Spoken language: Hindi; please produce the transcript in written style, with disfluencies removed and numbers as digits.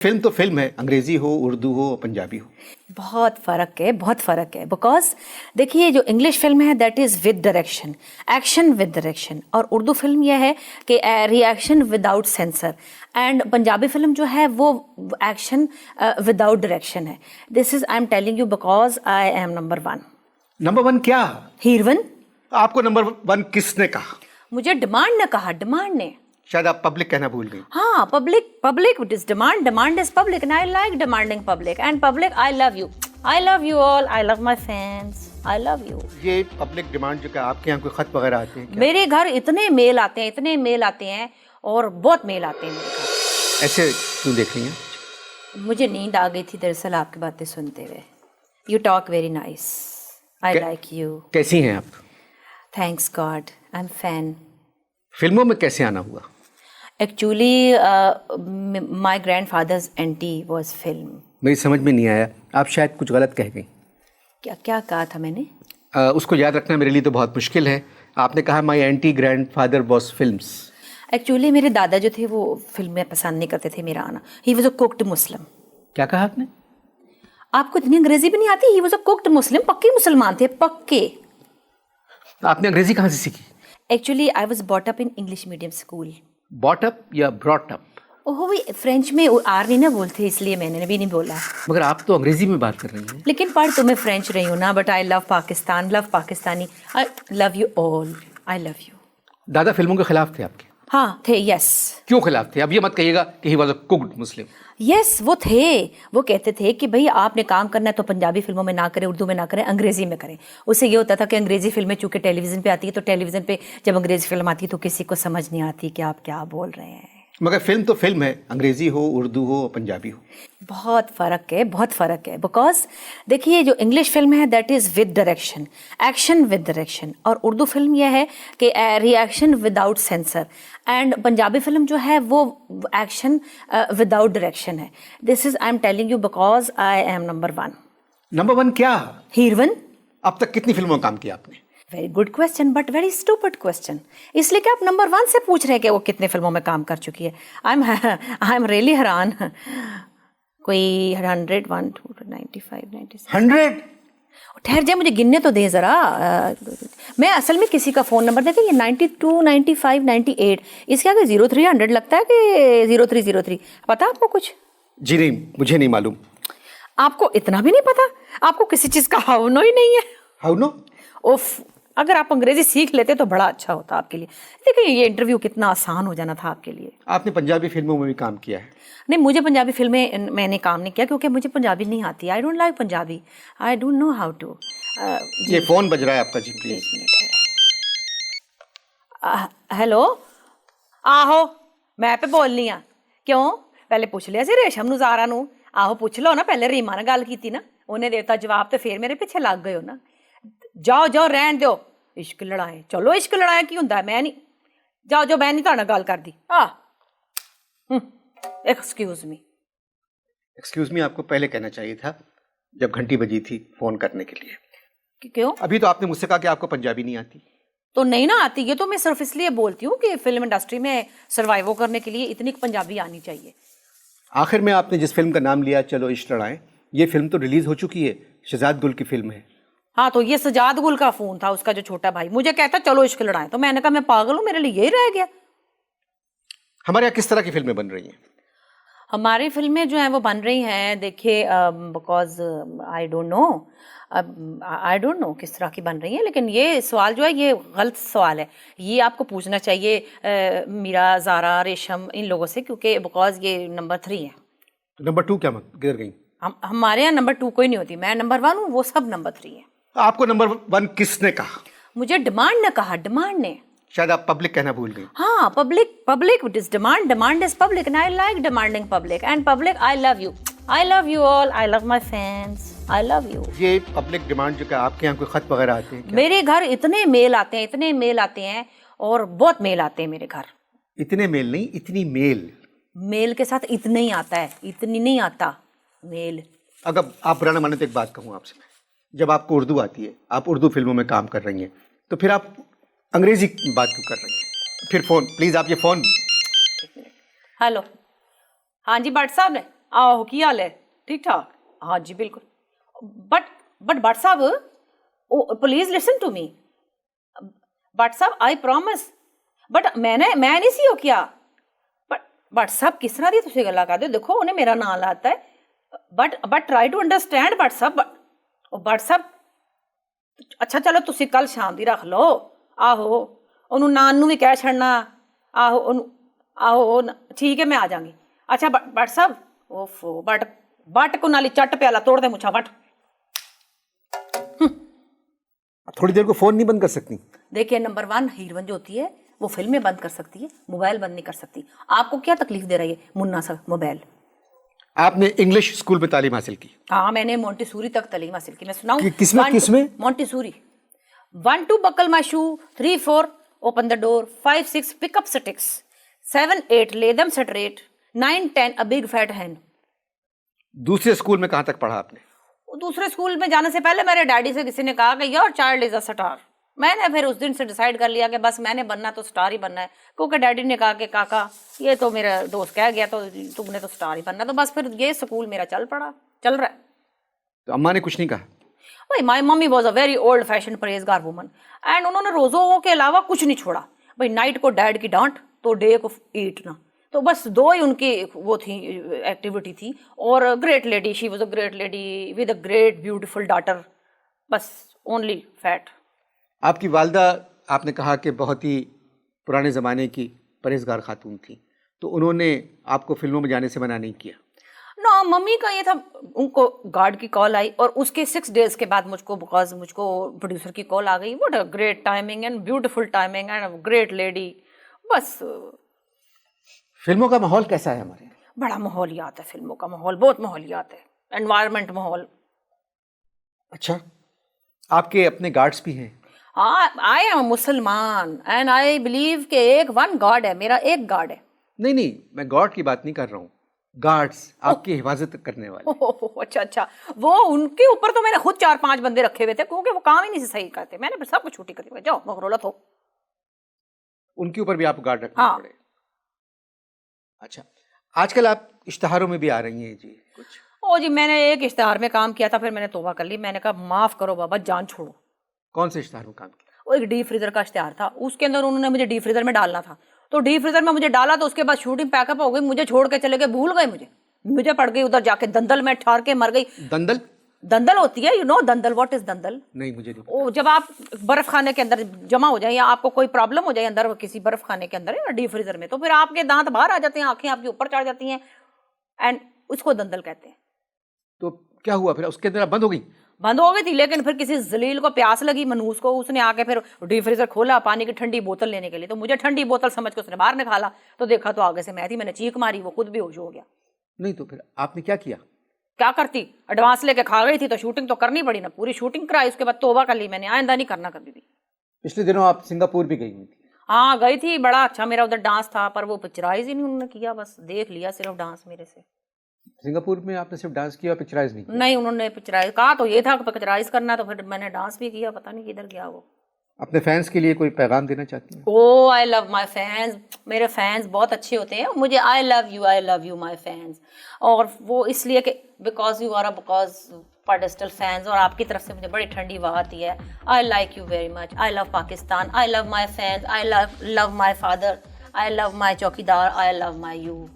फिल्म तो फिल्म है, अंग्रेजी हो, उर्दू हो, पंजाबी हो। बहुत फ़र्क है, बहुत फ़र्क है। बिकॉज देखिए, जो इंग्लिश फिल्म है that is with direction, action with direction, और उर्दू फिल्म यह है कि reaction without sensor, and Punjabi film जो है वो एक्शन विदाउट डायरेक्शन है। This is I am telling you because I am number 1। Number 1 क्या? हीरोइन। आपको नंबर 1 किसने कहा? मुझे डिमांड ने कहा, डिमांड ने। शायद आप पब्लिक कहना भूल गई। हाँ, public it is demand, demand is public, and I like demanding public, and public I love you all, I love my fans, I love you. ये पब्लिक डिमांड जो क्या आपके यहाँ कोई खत वगैरह आते हैं क्या? मेरे घर इतने मेल आते हैं, इतने मेल आते हैं, और बहुत मेल आते हैं मेरे घर। ऐसे क्यों देख रही हैं? मुझे नींद आ गई थी दरअसल आपकी बातें सुनते हुए। You talk very nice, I like you. कैसी हैं आप? Thanks God, I am fan. फिल्मों में कैसे आना हुआ? Actually my grandfather's aunty was film. मेरी समझ में नहीं आया, आप शायद कुछ गलत कह गई। क्या क्या कहा था मैंने? उसको याद रखना मेरे लिए तो बहुत मुश्किल है। आपने कहा my anti grandfather was films. Actually मेरे दादा जो थे वो फिल्में पसंद नहीं करते थे मेरा आना। ही वॉज अ कुक्ड मुस्लिम। क्या कहा आपने? आपको इतनी अंग्रेजी भी नहीं आती? ही वॉज अ कुक्ड मुस्लिम, पक्के मुसलमान थे, पक्के। आपने अंग्रेजी कहाँ से सीखी? Actually I was bought up in English medium school. Bought up या ब्रॉट अप? ओहो, भी फ्रेंच में आर नहीं ना बोलते, इसलिए मैंने भी नहीं बोला। मगर आप तो अंग्रेजी में बात कर रही हैं। लेकिन पढ़ तो मैं फ्रेंच रही हूँ ना, but I love Pakistan, love Pakistani, I love you all, I love you. दादा फिल्मों के खिलाफ थे आपके? हाँ थे, यस। क्यों खिलाफ थे? अब ये मत कहिएगा कि he was a cooked Muslim. Yes, वो थे। वो कहते थे कि भाई आपने काम करना है तो पंजाबी फिल्मों में ना करें, उर्दू में ना करें, अंग्रेजी में करें। उससे ये होता था कि अंग्रेजी फिल्में चूंकि टेलीविज़न पे आती है, तो टेलीविज़न पे जब अंग्रेजी फिल्म आती है तो किसी को समझ नहीं आती कि आप क्या बोल रहे हैं। मगर फिल्म तो फिल्म है, अंग्रेजी हो, उर्दू हो, पंजाबी हो। बहुत फ़र्क है, बहुत फ़र्क है। बिकॉज देखिए, जो इंग्लिश फिल्म है that is with direction, action with direction, और उर्दू फिल्म यह है कि reaction without sensor, and Punjabi film जो है वो एक्शन विदाउट डायरेक्शन है। This is I am telling you because I am number 1। Number 1 क्या? हीरोइन। अब तक कितनी फिल्मों में काम किया आपने? Very good question but very stupid question. इसलिए कि आप नंबर 1 से पूछ रहे हैं कि वो कितने फिल्मों में काम कर चुकी है। आई एम रियली हैरान। कोई 100, 1, 2, 95, 96। 100? ठहर जाए, मुझे गिनने तो दे ज़रा। मैं असल में किसी का फ़ोन नंबर देखें, ये 92, 95, 98, इसके आगे 0300 लगता है कि 0303? पता आपको कुछ? जी नहीं, मुझे नहीं मालूम। आपको इतना भी नहीं पता? आपको किसी चीज़ का हाउ नो ही नहीं है? How know? उफ, अगर आप अंग्रेजी सीख लेते तो बड़ा अच्छा होता आपके लिए। देखिए, ये इंटरव्यू कितना आसान हो जाना था आपके लिए। आपने पंजाबी फिल्मों में भी काम किया है? नहीं, मुझे पंजाबी फिल्में मैंने काम नहीं किया क्योंकि मुझे पंजाबी नहीं आती। I don't like Punjabi, I don't know how to. ये फोन बज रहा है आपका जी, प्लीज। हेलो, आहो मैं पे बोलनी आ। क्यों? पहले पुछ लिया सी रेशम नूं, ज़ारा नूं। आहो पुछ लो ना, पहले रीमा ने गल की ना, उन्हें देता जवाब, तो फिर मेरे पीछे लग गए हो ना। जाओ जाओ, रहन दो इश्क लड़ाए। चलो, इश्क लड़ाए की हुंदा, मैं नहीं। जाओ जाओ, मैं नहीं तुहाडे नाल गल करदी। Excuse me. एक्सक्यूज मी आपको पहले कहना चाहिए था, जब घंटी बजी थी फोन करने के लिए। क्यों? अभी तो आपने मुझसे कहा कि आपको पंजाबी नहीं आती। तो नहीं ना आती, ये तो मैं सिर्फ इसलिए बोलती हूँ कि फिल्म इंडस्ट्री में सर्वाइव करने के लिए इतनी पंजाबी आनी चाहिए। आखिर में आपने जिस फिल्म का नाम लिया, चलो इश्क लड़ाएं, ये फिल्म तो रिलीज हो चुकी है, शहजाद गुल की फिल्म है। हाँ, तो ये सजाद गुल का फोन था, उसका जो छोटा भाई मुझे कहता चलो इश्क लड़ाएं, तो मैंने कहा मैं पागल हूँ, मेरे लिए यही रह गया। हमारे यहाँ किस तरह की फिल्में बन रही हैं? हमारी फिल्में जो हैं वो बन रही हैं, देखिए, बिकॉज आई डोंट नो किस तरह की बन रही हैं, लेकिन ये सवाल जो है ये गलत सवाल है। ये आपको पूछना चाहिए मीरा, ज़ारा, रेशम, इन लोगों से, क्योंकि बिकॉज ये नंबर 3 है। तो नंबर 2 क्या गिर गई? हमारे यहाँ नंबर 2 कोई नहीं होती। मैं नंबर 1 हूँ, वो सब नंबर 3 है। आपको नंबर 1 किसने कहा? मुझे डिमांड ने कहा, डिमांड ने। शायद आप पब्लिक कहना भूल गई। हाँ, public it is demand, demand is public, and I like demanding public, and public I love you all, I love my fans, I love you. ये पब्लिक डिमांड जो क्या आपके यहाँ कोई खत वगैरह आते हैं क्या? मेरे घर इतने मेल आते हैं, इतने मेल आते हैं, और बहुत मेल आते हैं मेरे घर। इतने मेल नहीं, इतनी मेल। मेल के साथ इतने ही आता है, इतनी नहीं आता मेल। अगर आप बुरा माने तो एक बात कहूँ आपसे मैं, जब आपको उर्दू आती है, आप उर्दू फिल्मों में काम कर रही हैं, तो फिर आप अंग्रेजी बात क्यों कर रही हैं? फिर फोन प्लीज, आप ये फोन। हेलो, हाँ जी भट्ट साहब ने आहो की हाल है? ठीक ठाक? हाँ जी बिल्कुल। बट साहब, please listen to me. But साहब आई प्रॉमिस, बट मैं नहीं सी हो क्या? बट साहब किस तरह दी तुसी गल्लां करदे हो? देखो उन्हें मेरा नाम लाता है, but try to understand. But साहब अच्छा चलो तुसी कल शाम दी रख लो। आहो ओनू नान नू भी कह छड़ना। आहो ठीक है मैं आ जाऊंगी। अच्छा बट साहब, ओफो बट को नाली चट प्याला तोड़ दे मुछा बट। थोड़ी देर को फोन नहीं बंद कर सकती? देखिए, नंबर 1 हीरोइन जो होती है वो फिल्में बंद कर सकती है, मोबाइल बंद नहीं कर सकती। आपको क्या तकलीफ दे रही है मुन्ना सा मोबाइल? आपने इंग्लिश स्कूल में तालीम हासिल की? हाँ, मैंने मोंटेसोरी तक तालीम हासिल की। मैं सुनाऊं? किसमें? Montessori. 1 2 buckle my shoe, 3 4 open the door, 5 6 pick up sticks, 7 8 lay them straight, 9 10 a big fat hen। दूसरे स्कूल में कहाँ तक पढ़ा आपने? दूसरे स्कूल में जाने से पहले मेरे डैडी से किसी ने कहा कि your child is a star. मैंने फिर उस दिन से डिसाइड कर लिया कि बस मैंने बनना तो स्टार ही बनना है, क्योंकि डैडी ने कहा कि काका ये तो मेरा दोस्त कह गया तो तुमने तो स्टार ही बनना। तो बस फिर ये स्कूल मेरा चल रहा है। तो अम्मा ने कुछ नहीं कहा? भाई my mummy was a very old fashion परहेजगार वुमन, एंड उन्होंने रोज़ों के अलावा कुछ नहीं छोड़ा। भाई नाइट को डैड की डांट तो डे को ईटना, तो बस 2 ही उनकी वो थी, एक्टिविटी थी। और great lady, she was a great lady with a great beautiful daughter, बस ओनली फैट। आपकी वालदा, आपने कहा कि बहुत ही पुराने ज़माने की परहेजगार खातून थी, तो उन्होंने आपको फिल्मों में जाने से मना नहीं किया? ना, मम्मी का ये था, उनको गार्ड की कॉल आई और उसके 6 डेज के बाद मुझको प्रोड्यूसर की कॉल आ गई। What a great timing and beautiful timing and great lady. बस। फिल्मों का माहौल कैसा है हमारे? बड़ा माहौलियात है फिल्मों का माहौल, बहुत माहौलियात है, एनवायरनमेंट माहौल। अच्छा, आपके अपने गार्ड्स भी हैं? हाँ, आई एम मुसलमान एंड आई बिलीव कि वन गॉड है, मेरा एक गॉड है। नहीं, मैं गॉड की बात नहीं कर रहा हूँ, गार्ड्स, आपकी हिफाजत करने वाले। अच्छा, वो उनके ऊपर तो मैंने खुद 4-5 बंदे रखे हुए थे, क्योंकि वो काम ही नहीं सही करते। मैंने फिर सब कुछ छुट्टी कर दी, जाओ मगरोलत हो। उनके ऊपर भी आप गार्ड रखने हाँ। पड़े? अच्छा, आजकल आप इश्तहारों में भी आ रही हैं जी कुछ? ओ जी, मैंने एक इश्तहार में काम किया था, फिर मैंने तौबा कर ली। मैंने कहा माफ करो बाबा, जान छोड़ो। कौन से इश्तहार में काम किया? वो एक डीप फ्रीजर का इश्तहार था, उसके अंदर उन्होंने मुझे डीप फ्रीजर में डालना था, तो डीप फ्रीजर में मुझे डाला, तो उसके बाद शूटिंग पैकअप हो गई, मुझे छोड़ के चले गए, भूल गए मुझे पड़ गई उधर जाके दंदल में, ठार के मर गई। दंदल होती है, यू नो दंदल, व्हाट इज दंदल? नहीं, मुझे नहीं। ओ, जब आप बर्फ खाने के अंदर जमा हो जाए या आपको कोई प्रॉब्लम हो जाए अंदर किसी बर्फ खाने के अंदर या डीप फ्रीजर में, तो फिर आपके दांत बाहर आ जाते हैं, आंखें आपके ऊपर चढ़ जाती हैं, एंड उसको दंदल कहते हैं। तो क्या हुआ फिर? उसके अंदर बंद हो गई थी, लेकिन फिर किसी जलील को प्यास लगी, मनूस को, उसने आके फिर डीप फ्रीजर खोला पानी की ठंडी बोतल लेने के लिए, तो मुझे ठंडी बोतल समझ के उसने बाहर निकाला, तो देखा तो आगे से मैं थी, मैंने चीख मारी, वो खुद बेहोश हो गया। नहीं, तो फिर आपने क्या किया? क्या करती, एडवांस लेके खा गई थी, तो शूटिंग तो करनी पड़ी ना, पूरी शूटिंग कराई, उसके बाद तौबा कर ली मैंने, आइंदा नहीं करना कभी भी। पिछले दिनों आप सिंगापुर भी गई हुई थी? हाँ गई थी, बड़ा अच्छा मेरा उधर डांस था, पर वो पिक्चराइज ही नहीं उन्होंने किया, बस देख लिया सिर्फ डांस मेरे से। सिंगापुर में आपने सिर्फ डांस किया, पिक्चराइज नहीं किया? नहीं, उन्होंने पिक्चराइज कहा तो ये था कि पिक्चराइज करना, तो फिर मैंने डांस भी किया, पता नहीं किधर गया वो। अपने फैंस के लिए कोई पैगाम देना चाहती हैं? Oh, I love my fans, मेरे फैंस बहुत अच्छे होते हैं मुझे। I love you my fans, और वो इसलिए कि because you are because pedestal fans, और आपकी तरफ से मुझे बड़ी ठंडी हवा आती है। आई like you very much, I love Pakistan, I love my fans, I love my father, I love माई चौकीदार, आई लव माई यू।